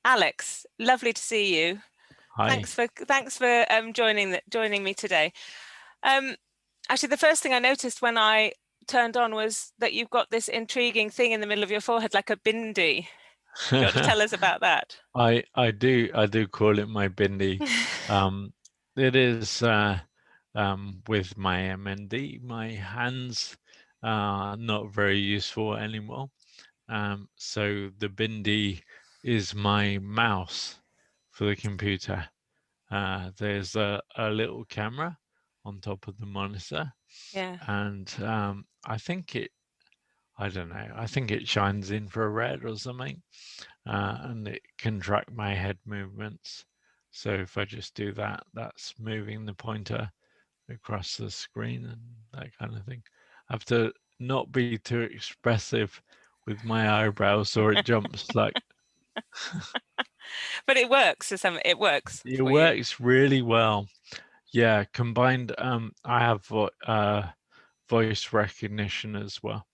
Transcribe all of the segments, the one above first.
Alex, lovely to see you. Hi. Thanks for joining me today. Actually, the first thing I noticed when I turned on was that you've got this intriguing thing in the middle of your forehead, like a bindi. Do you want to tell us about that? I do call it my bindi. It is with my MND. My hands are not very useful anymore. So the bindi is my mouse for the computer. There's a little camera on top of the monitor. Yeah. And I don't know, I think it shines infrared or something, and it can track my head movements. So if I just do that, that's moving the pointer across the screen and that kind of thing. I have to not be too expressive with my eyebrows or it jumps like. But it works. It works It for you. works really well. Yeah, combined, I have voice recognition as well.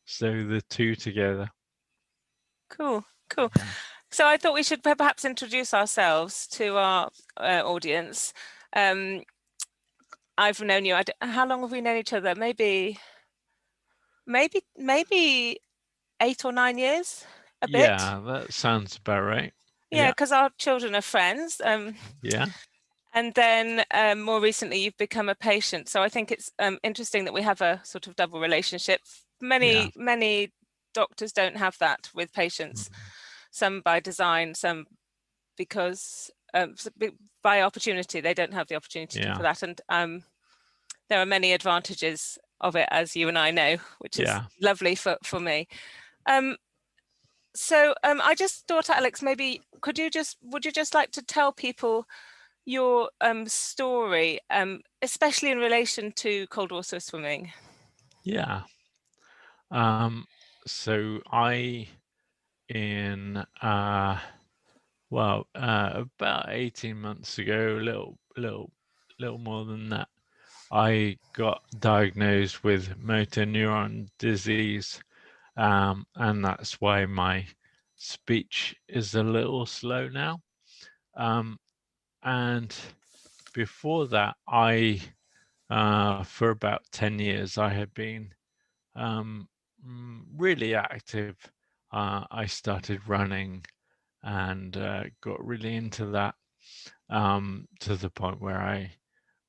So the two together. Cool. Yeah. So I thought we should perhaps introduce ourselves to our audience. I've known you. How long have we known each other? Maybe 8 or 9 years. A bit. Yeah, that sounds about right. Yeah, Yeah. because our children are friends. Yeah. And then more recently, you've become a patient. So I think it's interesting that we have a sort of double relationship. Yeah. Many doctors don't have that with patients. Some by design, some because by opportunity. They don't have the opportunity for that. And there are many advantages of it, as you and I know, which is lovely for me. So I just thought, Alex, maybe would you just like to tell people your story, especially in relation to cold water swimming? Yeah. So I in about 18 months ago, little more than that, I got diagnosed with motor neuron disease, and that's why my speech is a little slow now. And before that, for about 10 years, I had been really active. I started running and got really into that, to the point where I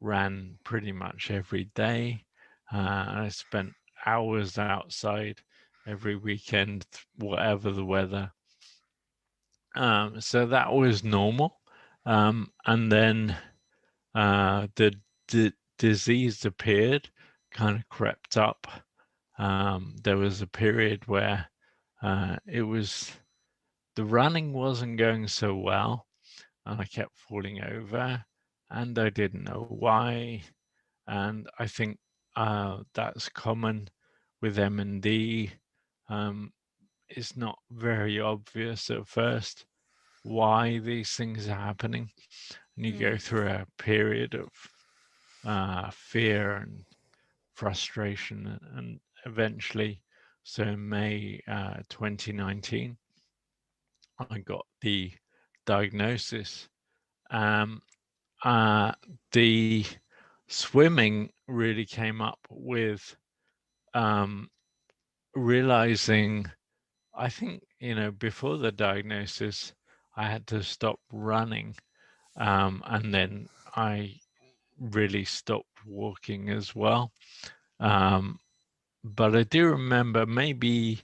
ran pretty much every day. I spent hours outside every weekend, whatever the weather. So that was normal. And then the disease appeared, kind of crept up. There was a period where the running wasn't going so well, and I kept falling over, and I didn't know why. And I think that's common with MND. It's not very obvious at first why these things are happening, and you go through a period of fear and frustration, and eventually, so in May 2019, I got the diagnosis. The swimming really came up with realizing, I think, before the diagnosis, I had to stop running, and then I really stopped walking as well. But I do remember maybe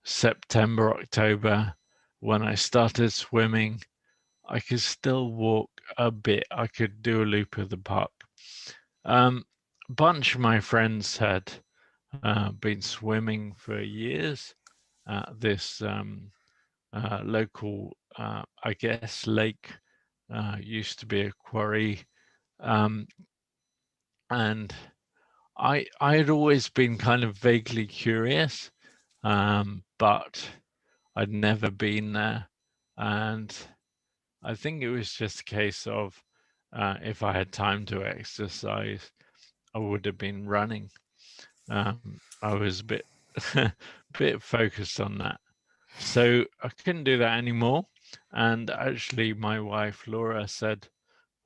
September, October, when I started swimming, I could still walk a bit. I could do a loop of the park. A bunch of my friends had been swimming for years at this local, I guess, lake. Used to be a quarry. And I had always been kind of vaguely curious, but I'd never been there. And I think it was just a case of if I had time to exercise, I would have been running. I was a bit bit focused on that. So I couldn't do that anymore. And actually, my wife Laura said,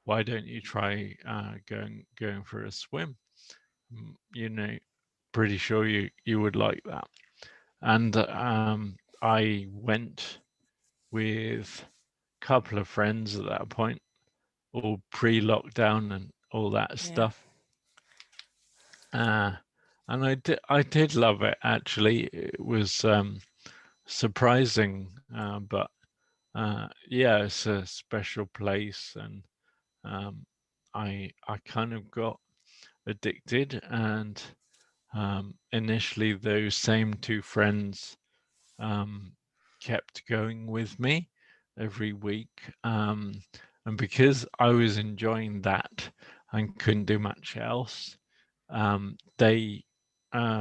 "Why don't you try going for a swim? You know, pretty sure you would like that." And I went with a couple of friends at that point, all pre-lockdown and all that Yeah. stuff. And I did love it, actually. It was surprising, but yeah, it's a special place, and I kind of got addicted, and initially those same two friends um, kept going with me every week, and because I was enjoying that and couldn't do much else, they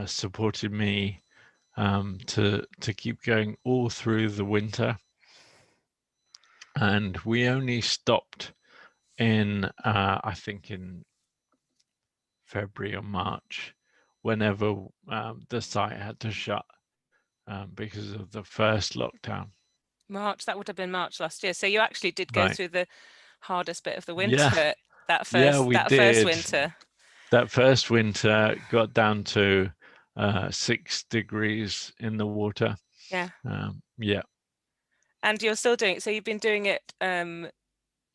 supported me to keep going all through the winter. And we only stopped in I think in February or March, whenever the site had to shut because of the first lockdown. March, that would have been March last year. So you actually did go Right. through the hardest bit of the Yeah. winter Yeah, we that first did. winter. That first winter got down to 6 degrees in the water. Yeah. Yeah. And you're still doing it. So you've been doing it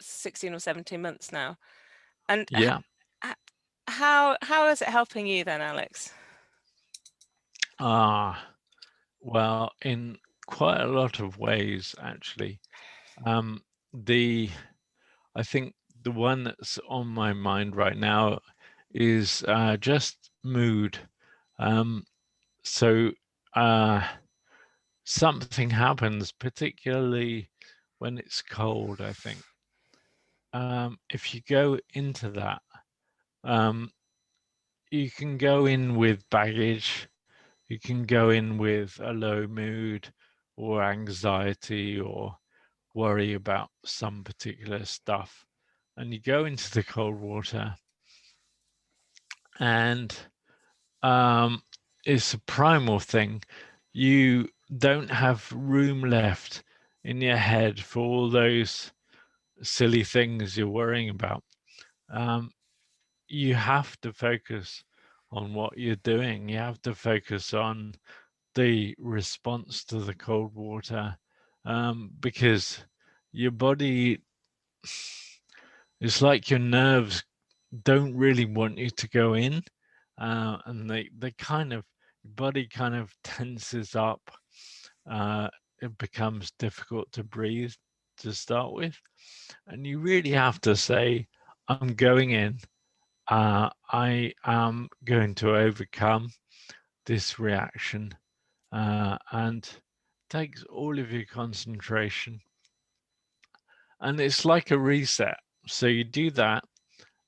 16 or 17 months now. And Yeah. how is it helping you then, Alex? Well, in quite a lot of ways, actually. The I think the one that's on my mind right now is just mood. So something happens, particularly when it's cold, I think. If you go into that, um, you can go in with baggage, you can go in with a low mood or anxiety or worry about some particular stuff. And you go into the cold water, and it's a primal thing. You don't have room left in your head for all those silly things you're worrying about. Um, you have to focus on what you're doing. You have to focus on the response to the cold water, because your body, it's like your nerves don't really want you to go in, and they kind of, your body kind of tenses up. It becomes difficult to breathe to start with, and you really have to say, "I'm going in. I am going to overcome this reaction," and takes all of your concentration, and it's like a reset. So you do that,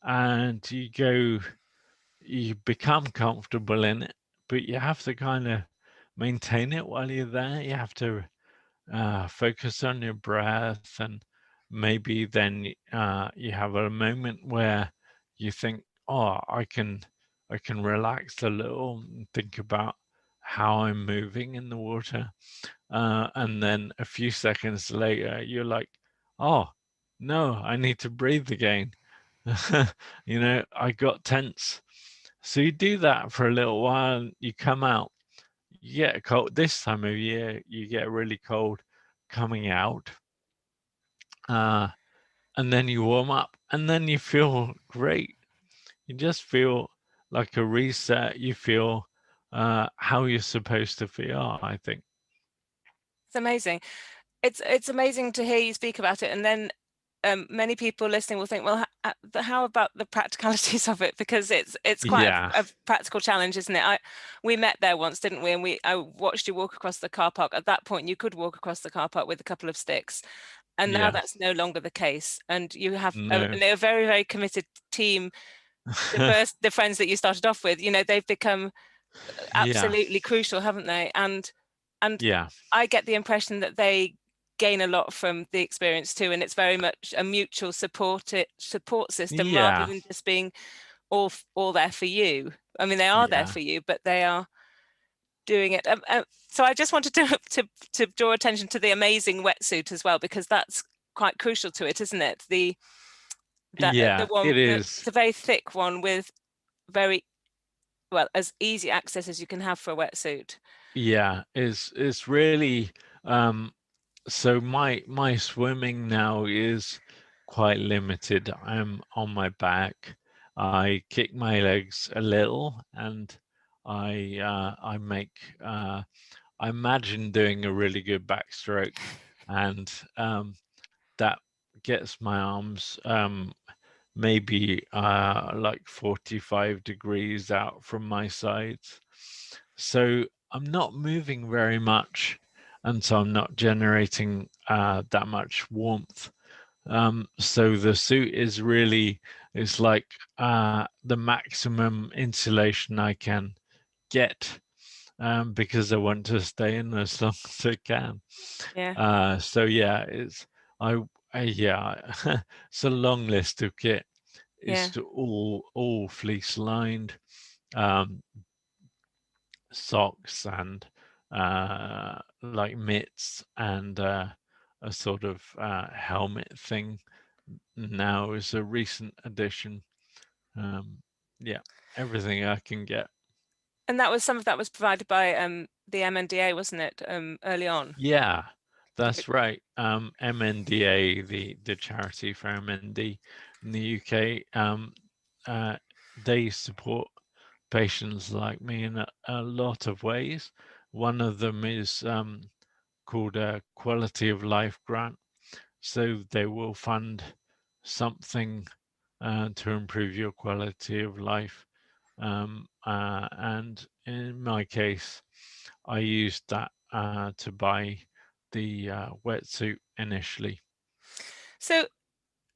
and you become comfortable in it, but you have to kind of maintain it while you're there. You have to focus on your breath, and maybe then you have a moment where you think, "Oh, I can relax a little and think about how I'm moving in the water," and then a few seconds later, you're like, "Oh, no, I need to breathe again." I got tense. So you do that for a little while, you come out, you get a cold. This time of year, you get really cold coming out, uh, and then you warm up, and then you feel great. You just feel like a reset. You feel how you're supposed to feel, I think. It's amazing. It's amazing to hear you speak about it, and then many people listening will think, well, how about the practicalities of it? Because it's quite Yeah, a practical challenge, isn't it? We met there once, didn't we? And I watched you walk across the car park. At that point, you could walk across the car park with a couple of sticks, and now yeah, that's no longer the case. And you have no, a very, very committed team. The friends that you started off with, they've become yeah, absolutely crucial, haven't they? And yeah, I get the impression that they gain a lot from the experience too, and it's very much a mutual support system rather yeah, than just being all there for you. I mean, they are there yeah, for you, but they are doing it. So I just wanted to draw attention to the amazing wetsuit as well, because that's quite crucial to it, isn't it? The one, it is. it's a very thick one with very, well, as easy access as you can have for a wetsuit. Yeah, it's really so my swimming now is quite limited. I'm on my back. I kick my legs a little, and I make I imagine doing a really good backstroke, and that gets my arms maybe like 45 degrees out from my sides. So I'm not moving very much, and so I'm not generating that much warmth. So the suit is really, it's like the maximum insulation I can get, because I want to stay in as long as I can. Yeah. So yeah, yeah, it's a long list of kit. Yeah. It's all fleece lined, um, socks and like mitts, and a sort of helmet thing now is a recent addition. Yeah, everything I can get. And that was, some of that was provided by the MNDA, wasn't it, early on? Yeah, that's right. MNDA, the charity for MND in the UK, they support patients like me in a lot of ways. One of them is called a quality of life grant. So they will fund something to improve your quality of life. And in my case, I used that to buy the wetsuit initially. So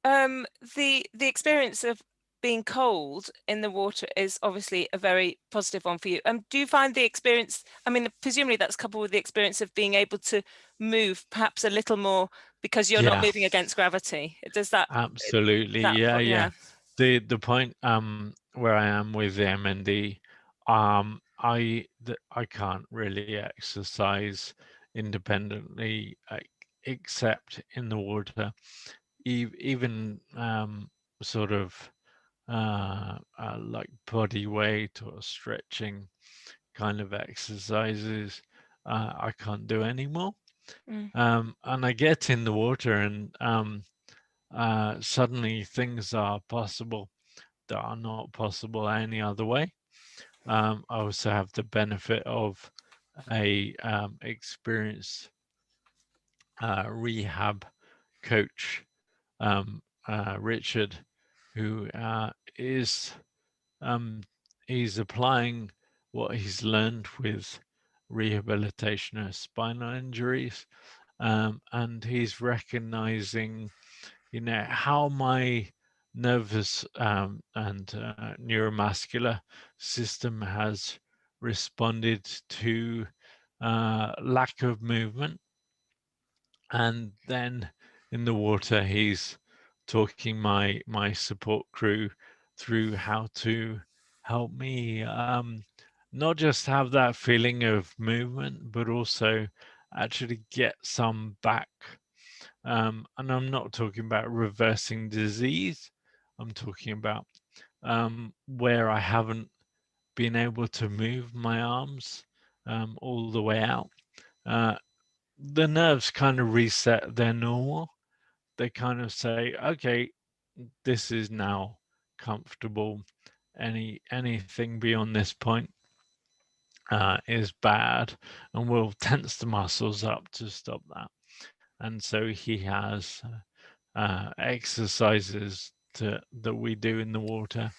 the experience of being cold in the water is obviously a very positive one for you. Do you find the experience, I mean, presumably that's coupled with the experience of being able to move perhaps a little more because you're not Yeah, moving against gravity? Does that, absolutely. that, Yeah. The point where I am with the MND, I can't really exercise independently, except in the water. Even sort of like body weight or stretching kind of exercises, I can't do anymore. Mm. And I get in the water, and suddenly things are possible that are not possible any other way. I also have the benefit of a experienced rehab coach, Richard, who is he's applying what he's learned with rehabilitation of spinal injuries, and he's recognizing, how my nervous and neuromuscular system has responded to lack of movement. And then in the water, he's talking my support crew through how to help me, not just have that feeling of movement, but also actually get some back. And I'm not talking about reversing disease. I'm talking about where I haven't been able to move my arms all the way out. Uh, the nerves kind of reset their normal. They kind of say, okay, this is now comfortable. Anything beyond this point is bad, and we'll tense the muscles up to stop that. And so he has exercises that we do in the water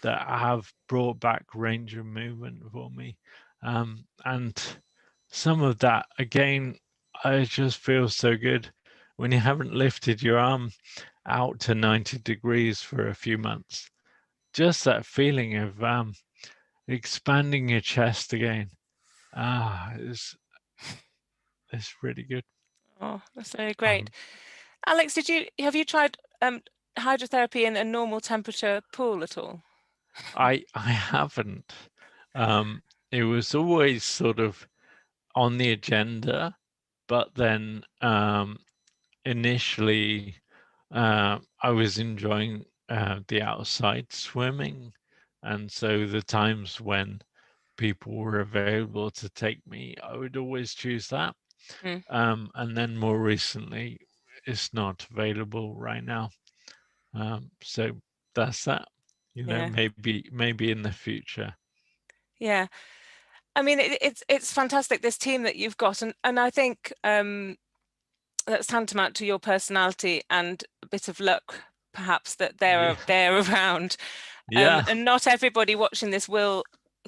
that have brought back range of movement for me. And some of that, again, I just feel so good when you haven't lifted your arm out to 90 degrees for a few months. Just that feeling of expanding your chest again. It's really good. Oh, that's very great. Um, Alex, have you tried hydrotherapy in a normal temperature pool at all? I haven't. it was always sort of on the agenda, but then initially I was enjoying the outside swimming, and so the times when people were available to take me, I would always choose that. Mm. And then more recently, it's not available right now. So that's that. Yeah. Maybe in the future. Yeah. I mean, it's fantastic, this team that you've got, and I think that's tantamount to your personality and a bit of luck, perhaps, that Yeah. they're around. Yeah. And not everybody watching this will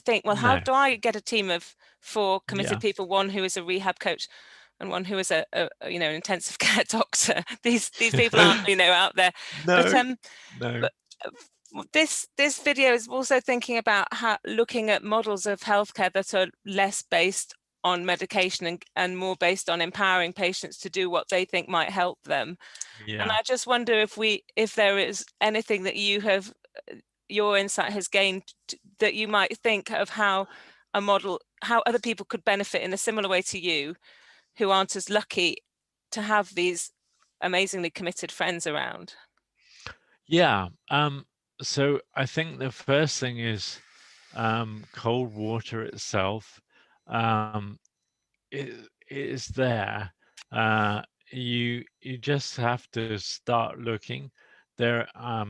think, well, how No. do I get a team of 4 committed Yeah. people, one who is a rehab coach and one who is a an intensive care doctor? These people aren't out there, but No. No. but this video is also thinking about looking at models of healthcare that are less based on medication and more based on empowering patients to do what they think might help them. And Yeah. I just wonder if there is anything that your insight has gained that you might think of how other people could benefit in a similar way to you, who aren't as lucky to have these amazingly committed friends around. Yeah. So I think the first thing is cold water itself. Um, it is there. Uh, you just have to start looking. There are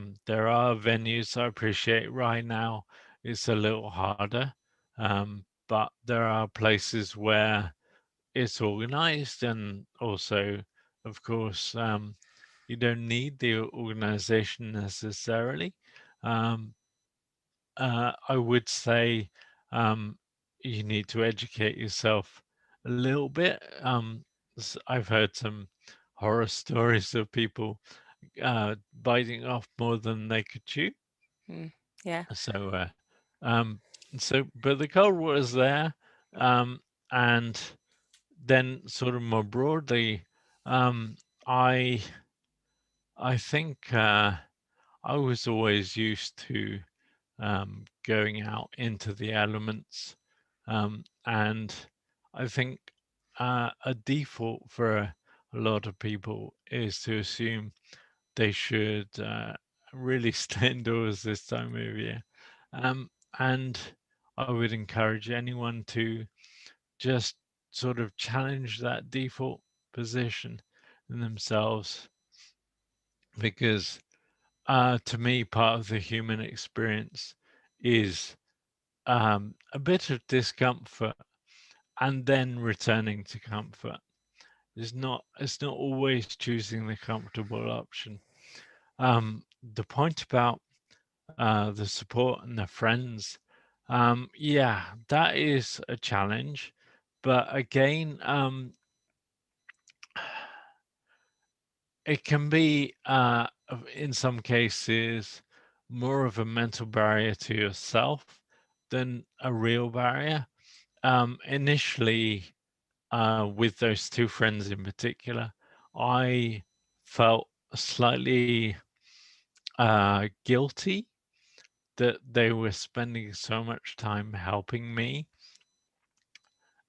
venues I appreciate right now. It's a little harder, but there are places where it's organized, and also, of course, you don't need the organization necessarily. Um, I would say you need to educate yourself a little bit. I've heard some horror stories of people biting off more than they could chew. Yeah. So, um, but the cold water is there, um, and then sort of more broadly, um, I I think I was always used to going out into the elements. And I think a default for a lot of people is to assume they should really stay indoors this time of year. Um, and I would encourage anyone to just sort of challenge that default position in themselves, because to me, part of the human experience is a bit of discomfort and then returning to comfort. It's not always choosing the comfortable option. The point about the support and the friends, yeah, that is a challenge. But again, it can be in some cases more of a mental barrier to yourself than a real barrier. Initially, with those two friends in particular, I felt slightly guilty that they were spending so much time helping me.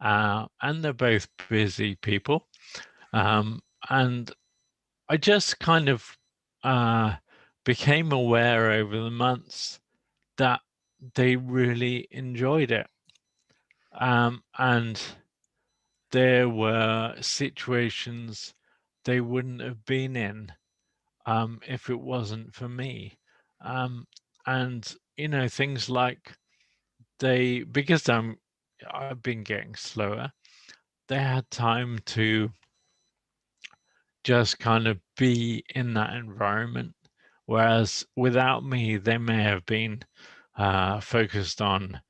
And they're both busy people. And I just kind of uh, became aware over the months that they really enjoyed it. And there were situations they wouldn't have been in if it wasn't for me. Um, and things like because I've been getting slower, they had time to just kind of be in that environment. Whereas without me, they may have been focused on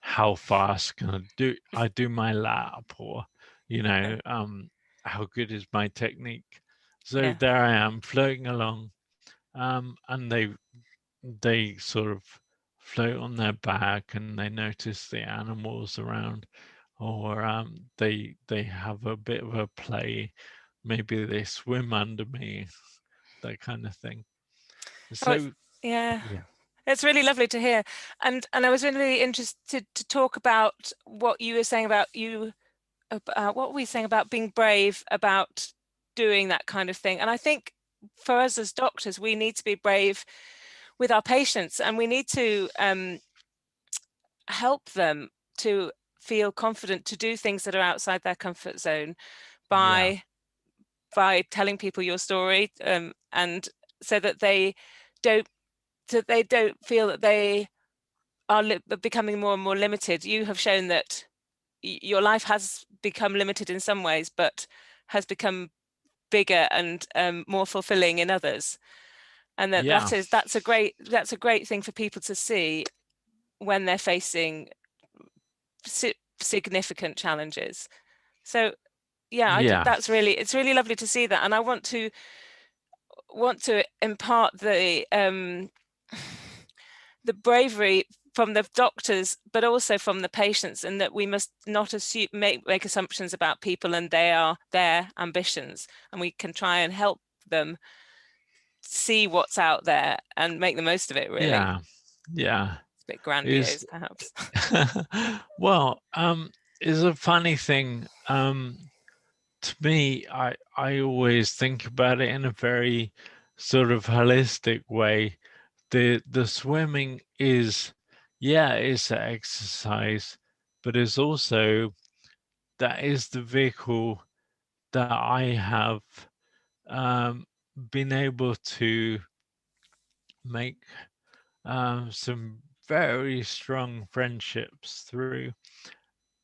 how fast can I do my lap, or Yeah. how good is my technique. So Yeah. there I am floating along, and they sort of float on their back and they notice the animals around, or they have a bit of a play. Maybe they swim under me, that kind of thing. Oh, it's, So yeah. yeah, It's really lovely to hear. And I was really interested to talk about what you were saying about what were we saying about being brave about doing that kind of thing. And I think for us as doctors, we need to be brave with our patients, and we need to help them to feel confident to do things that are outside their comfort zone by telling people your story, and so that they don't feel that they are becoming more and more limited. You have shown that your life has become limited in some ways, but has become bigger and more fulfilling in others. And that's a great thing for people to see when they're facing significant challenges. So it's really lovely to see that, and I want to impart the bravery from the doctors, but also from the patients, and that we must not make assumptions about people and their ambitions, and we can try and help them see what's out there and make the most of it, really. It's a bit grandiose, perhaps. Well, it's a funny thing. To me, I always think about it in a very sort of holistic way. The swimming is, it's an exercise, but it's also, that is the vehicle that I have been able to make some very strong friendships through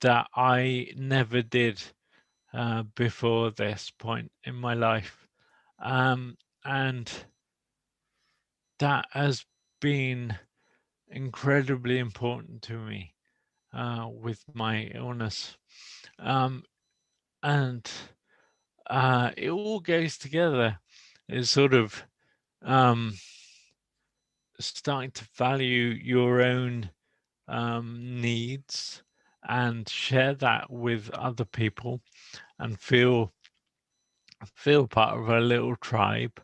that I never did before this point in my life. And that has been incredibly important to me with my illness. And it all goes together. It's sort of starting to value your own needs and share that with other people, and feel part of a little tribe,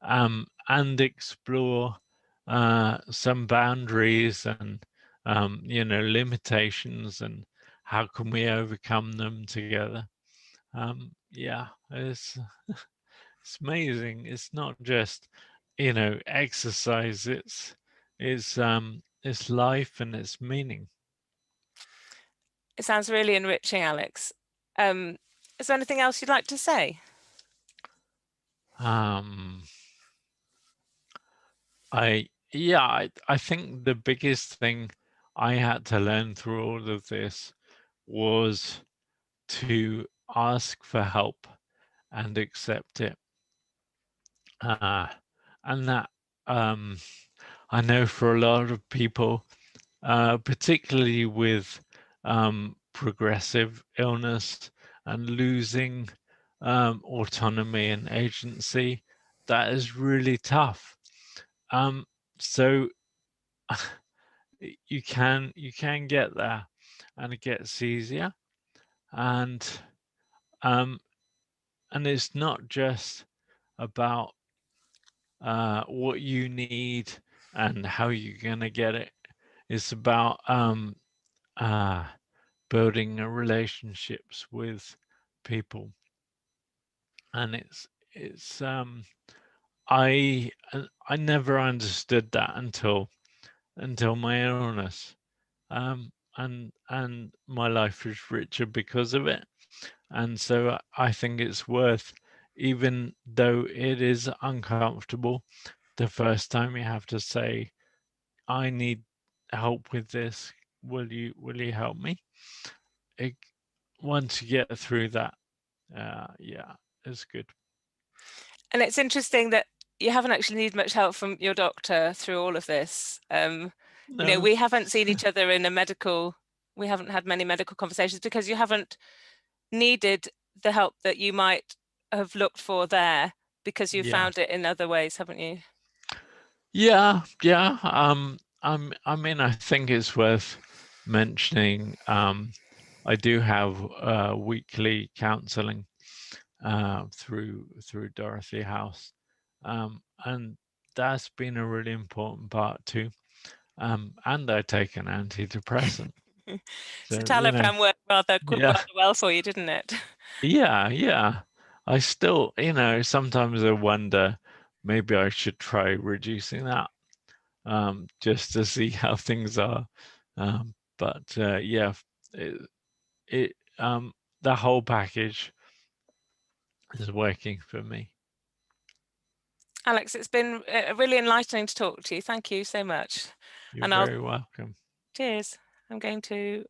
and explore some boundaries and limitations, and how can we overcome them together. It's it's amazing. It's not just exercise. It's life and it's meaning. It sounds really enriching, Alex. Is there anything else you'd like to say? I think the biggest thing I had to learn through all of this was to ask for help and accept it. And that I know for a lot of people, particularly with progressive illness and losing autonomy and agency, that is really tough. So you can get there, and it gets easier, and it's not just about what you need and how you're gonna get it. It's about building relationships with people, and it's I never understood that until my illness, and my life is richer because of it. And so I think it's worth, even though it is uncomfortable the first time you have to say, I need help with this, will you help me? Once you get through that, it's good. And it's interesting that you haven't actually needed much help from your doctor through all of this. No. We haven't seen each other we haven't had many medical conversations because you haven't needed the help that you might have looked for there, because you found it in other ways, haven't you? Yeah. I mean, I think it's worth mentioning. I do have weekly counselling through Dorothy House, and that's been a really important part too. and I take an antidepressant. So So, you know, Citalopram worked rather yeah, well for you, didn't it? yeah. I still, you know, sometimes I wonder maybe I should try reducing that, just to see how things are. But yeah, it the whole package is working for me. Alex, it's been really enlightening to talk to you. Thank you so much. You're And I'll very welcome. cheers. I'm going to